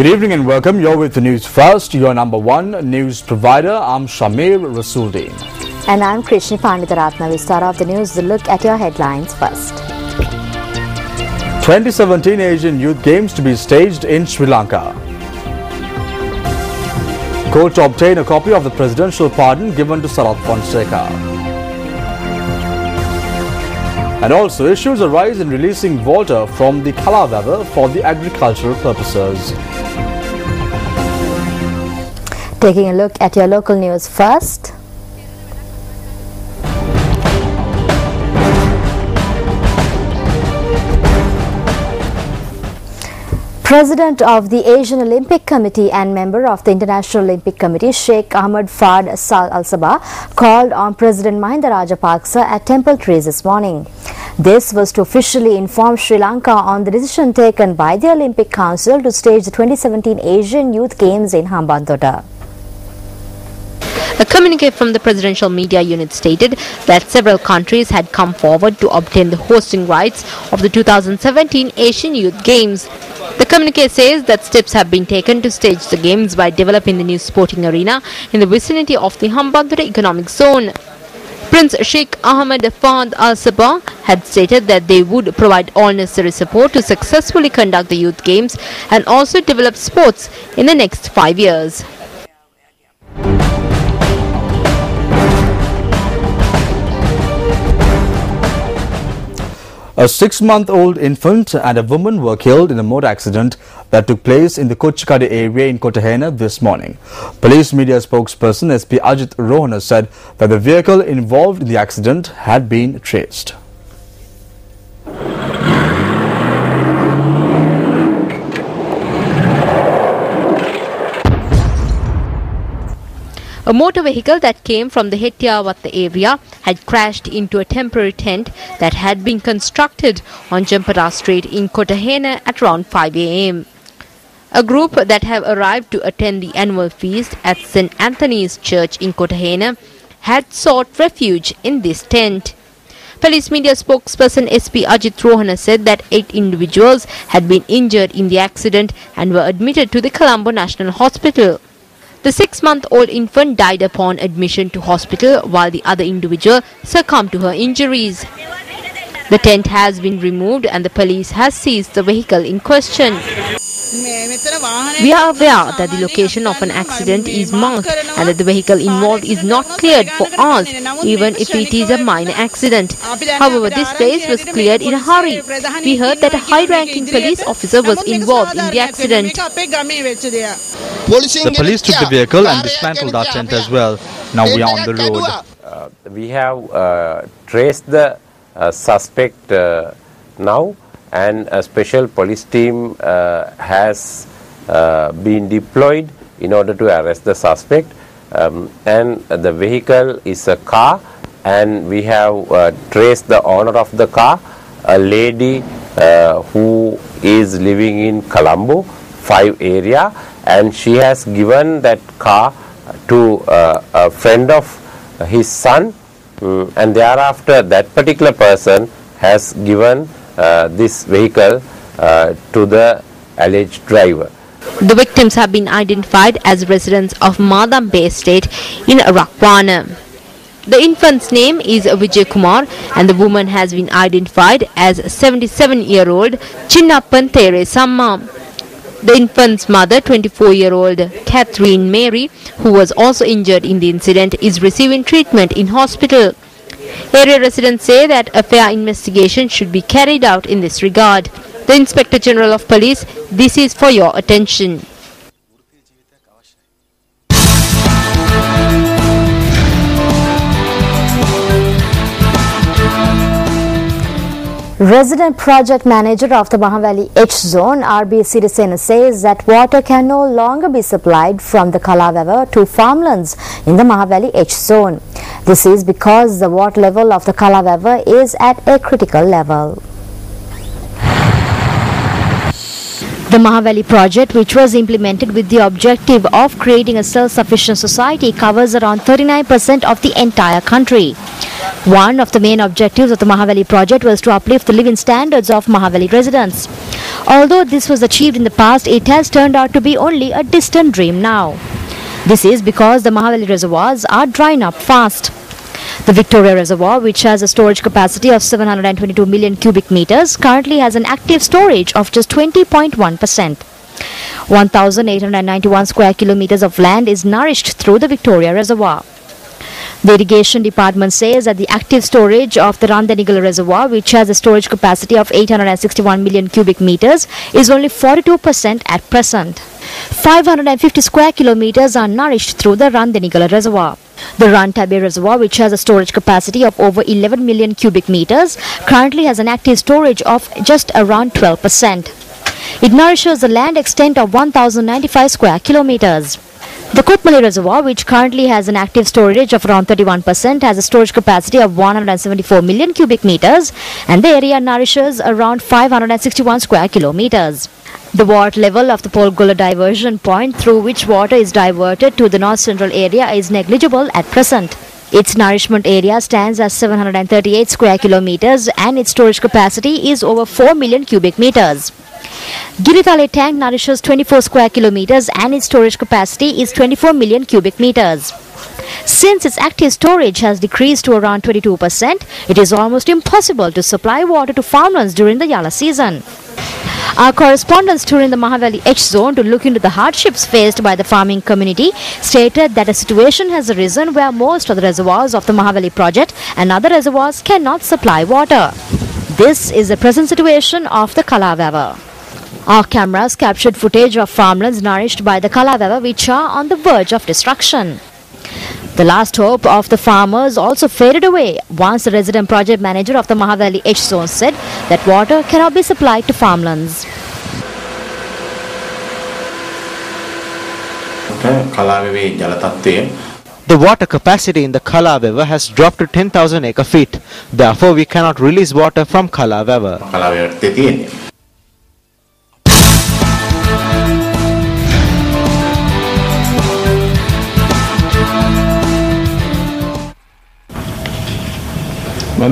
Good evening and welcome. You're with the News First, your number one news provider. I'm Shamir Rasuldeen. And I'm Krishni Panditaratna. We start off the news with a look at your headlines first. 2017 Asian Youth Games to be staged in Sri Lanka. Court to obtain a copy of the presidential pardon given to Sarath Fonseka. And also, issues arise in releasing water from the Kalawava for the agricultural purposes. Taking a look at your local news first. President of the Asian Olympic Committee and member of the International Olympic Committee, Sheikh Ahmad Fard Al Sabah, called on President Mahinda Rajapaksa at Temple Trees this morning. This was to officially inform Sri Lanka on the decision taken by the Olympic Council to stage the 2017 Asian Youth Games in Hambantota. A communique from the presidential media unit stated that several countries had come forward to obtain the hosting rights of the 2017 Asian Youth Games. The communique says that steps have been taken to stage the games by developing the new sporting arena in the vicinity of the Hambantota Economic Zone. Prince Sheikh Ahmad Fard Al Sabah had stated that they would provide all necessary support to successfully conduct the youth games and also develop sports in the next 5 years. A 6-month-old infant and a woman were killed in a motor accident that took place in the Kochikade area in Kotahena this morning. Police media spokesperson SP Ajit Rohana said that the vehicle involved in the accident had been traced. A motor vehicle that came from the Hettiavatta area had crashed into a temporary tent that had been constructed on Jampara Street in Kotahena at around 5 a.m. A group that have arrived to attend the annual feast at St. Anthony's Church in Kotahena had sought refuge in this tent. Police media spokesperson SP Ajit Rohana said that 8 individuals had been injured in the accident and were admitted to the Colombo National Hospital. The 6-month-old infant died upon admission to hospital while the other individual succumbed to her injuries. The tent has been removed and the police has seized the vehicle in question. We are aware that the location of an accident is marked and that the vehicle involved is not cleared for us, even if it is a minor accident. However, this place was cleared in a hurry. We heard that a high-ranking police officer was involved in the accident. The police took the vehicle and dismantled our tent as well. Now we are on the road. We have traced the suspect now, and a special police team has been deployed in order to arrest the suspect. And the vehicle is a car, and we have traced the owner of the car, a lady who is living in Colombo 5 area, and she has given that car to a friend of his son, and thereafter that particular person has given this vehicle to the alleged driver. The victims have been identified as residents of Madam Bay Estate in Rakwana. The infant's name is Vijay Kumar and the woman has been identified as 77-year-old Chinnappan Tere Samma. The infant's mother, 24-year-old Catherine Mary, who was also injured in the incident, is receiving treatment in hospital. Area residents say that a fair investigation should be carried out in this regard. The Inspector General of Police, this is for your attention. Resident Project Manager of the Mahavali H Zone, RB Sirisena, says that water can no longer be supplied from the Kalawava to farmlands in the Mahavali H Zone. This is because the water level of the Kalawava is at a critical level. The Mahavali project, which was implemented with the objective of creating a self-sufficient society, covers around 39% of the entire country. One of the main objectives of the Mahaweli project was to uplift the living standards of Mahaweli residents. Although this was achieved in the past, it has turned out to be only a distant dream now. This is because the Mahaweli reservoirs are drying up fast. The Victoria Reservoir, which has a storage capacity of 722 million cubic meters, currently has an active storage of just 20.1%. 1,891 square kilometers of land is nourished through the Victoria Reservoir. The Irrigation Department says that the active storage of the Randanigala Reservoir, which has a storage capacity of 861 million cubic meters, is only 42% at present. 550 square kilometers are nourished through the Randanigala Reservoir. The Rantabe Reservoir, which has a storage capacity of over 11 million cubic meters, currently has an active storage of just around 12%. It nourishes a land extent of 1,095 square kilometers. The Kotmale Reservoir, which currently has an active storage of around 31%, has a storage capacity of 174 million cubic meters, and the area nourishes around 561 square kilometers. The water level of the Polgola diversion point, through which water is diverted to the north central area, is negligible at present. Its nourishment area stands at 738 square kilometers and its storage capacity is over 4 million cubic meters. Giritale tank nourishes 24 square kilometers and its storage capacity is 24 million cubic meters. Since its active storage has decreased to around 22%, it is almost impossible to supply water to farmlands during the Yala season. Our correspondents touring the Mahaweli H zone to look into the hardships faced by the farming community stated that a situation has arisen where most of the reservoirs of the Mahaweli project and other reservoirs cannot supply water. This is the present situation of the Kalavawa. Our cameras captured footage of farmlands nourished by the Kalavawa, which are on the verge of destruction. The last hope of the farmers also faded away once the resident project manager of the Mahaweli H zone said that water cannot be supplied to farmlands. The water capacity in the Kalavawa has dropped to 10,000 acre feet. Therefore, we cannot release water from Kalavawa. This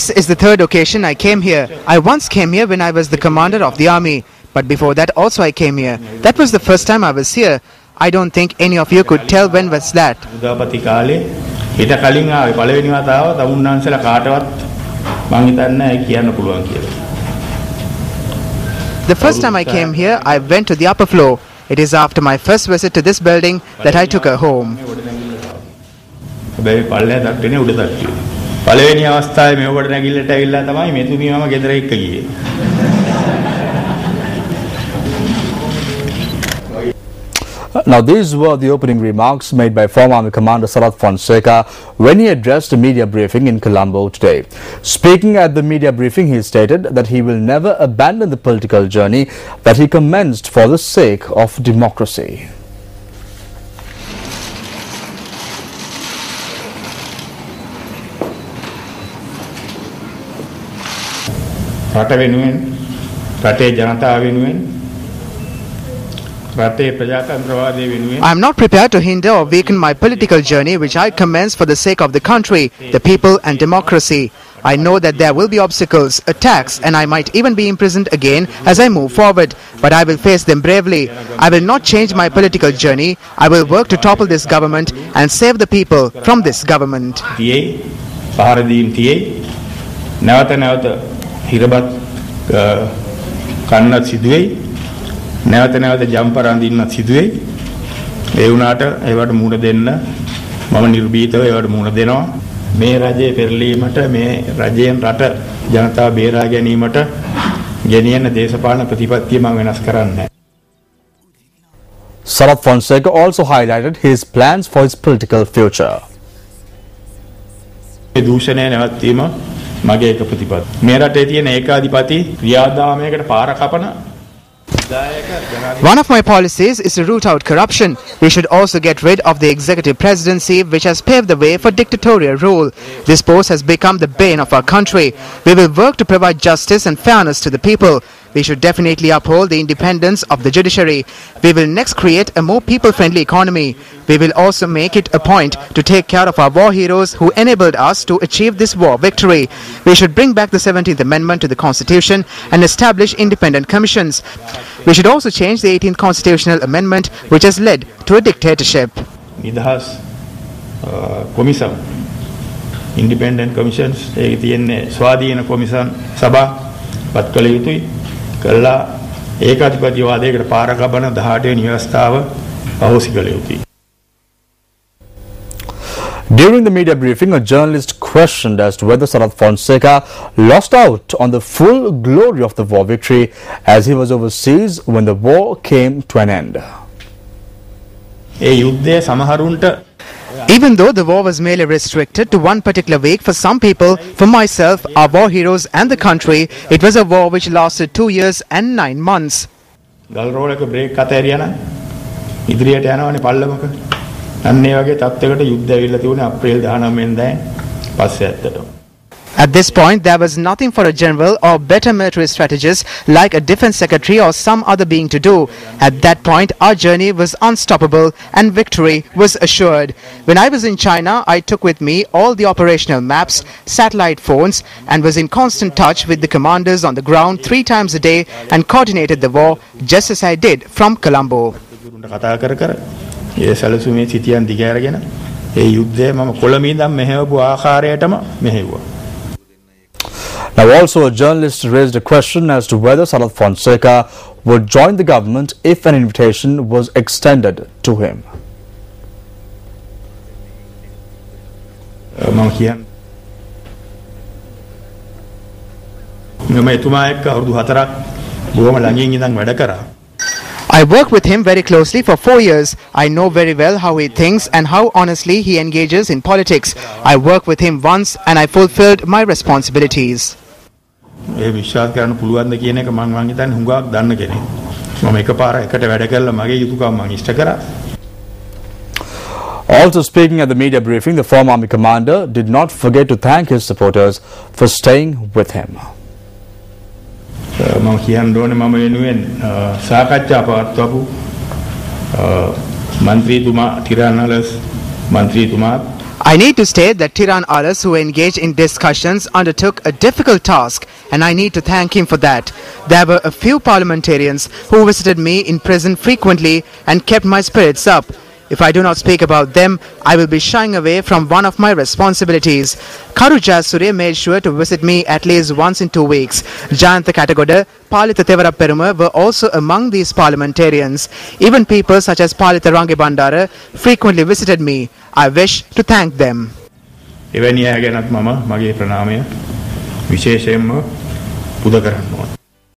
is the third occasion I came here. I once came here when I was the commander of the army. But before that also I came here. That was the first time I was here. I don't think any of you could tell when was that. The first time I came here, I went to the upper floor. It is after my first visit to this building that I took her home. Now, these were the opening remarks made by former Army Commander Sarath Fonseca when he addressed a media briefing in Colombo today. Speaking at the media briefing, he stated that he will never abandon the political journey that he commenced for the sake of democracy. I am not prepared to hinder or weaken my political journey which I commence for the sake of the country, the people and democracy. I know that there will be obstacles, attacks, and I might even be imprisoned again as I move forward, but I will face them bravely. I will not change my political journey. I will work to topple this government and save the people from this government. නැවත ජම්පර් අඳින්න සිදුවේ. ඒ වුණාට ඒවට මුහුණ දෙන්න මම නිර්භීතව ඒවට මුහුණ දෙනවා. මේ රජයේ පෙරලීමට මේ රජයෙන් රට ජනතාව බේරා ගැනීමට ගෙනියන දේශපාලන ප්‍රතිපත්තිය මම වෙනස් කරන්නේ නැහැ. Sarath Fonseca also highlighted his plans for his political future. දූෂණය නැවැත්වීම මගේ එක ප්‍රතිපත්තිය. මේ රටේ තියෙන ඒකාධිපති ක්‍රියාදාමයකට පාර කපන. One of my policies is to root out corruption. We should also get rid of the executive presidency which has paved the way for dictatorial rule. This post has become the bane of our country. We will work to provide justice and fairness to the people. we should definitely uphold the independence of the judiciary. We will next create a more people-friendly economy. We will also make it a point to take care of our war heroes who enabled us to achieve this war victory. We should bring back the 17th Amendment to the Constitution and establish independent commissions. We should also change the 18th Constitutional Amendment, which has led to a dictatorship. Nidahas Commission, Independent Commissions, Swadina Commission, Sabah, but Kalutui, Kala, Ekatipati Wade, Parakabana, the Hardin, Yastava, Ahosikaleuti. During the media briefing, a journalist questioned as to whether Sarath Fonseca lost out on the full glory of the war victory as he was overseas when the war came to an end. Even though the war was merely restricted to one particular week for some people, for myself, our war heroes and the country, it was a war which lasted 2 years and 9 months. At this point, there was nothing for a general or better military strategist like a defense secretary or some other being to do. At that point, our journey was unstoppable and victory was assured. When I was in China, I took with me all the operational maps, satellite phones, and was in constant touch with the commanders on the ground 3 times a day and coordinated the war just as I did from Colombo. Now also a journalist raised a question as to whether Sarath Fonseca would join the government if an invitation was extended to him. I worked with him very closely for 4 years. I know very well how he thinks and how honestly he engages in politics. I worked with him once and I fulfilled my responsibilities. Also speaking at the media briefing, the former army commander did not forget to thank his supporters for staying with him. I need to state that Tiran Alas, who engaged in discussions, undertook a difficult task, and I need to thank him for that. There were a few parliamentarians who visited me in prison frequently and kept my spirits up. If I do not speak about them, I will be shying away from one of my responsibilities. Karu Jayasuriya made sure to visit me at least once in 2 weeks. Jayantha Katagoda, Palitha Thevaraperuma were also among these parliamentarians. Even people such as Palitha Rangi Bandara frequently visited me. I wish to thank them. එවැනි අය ගැනත් මම මගේ ප්‍රණාමය විශේෂයෙන්ම පුද කරනවා.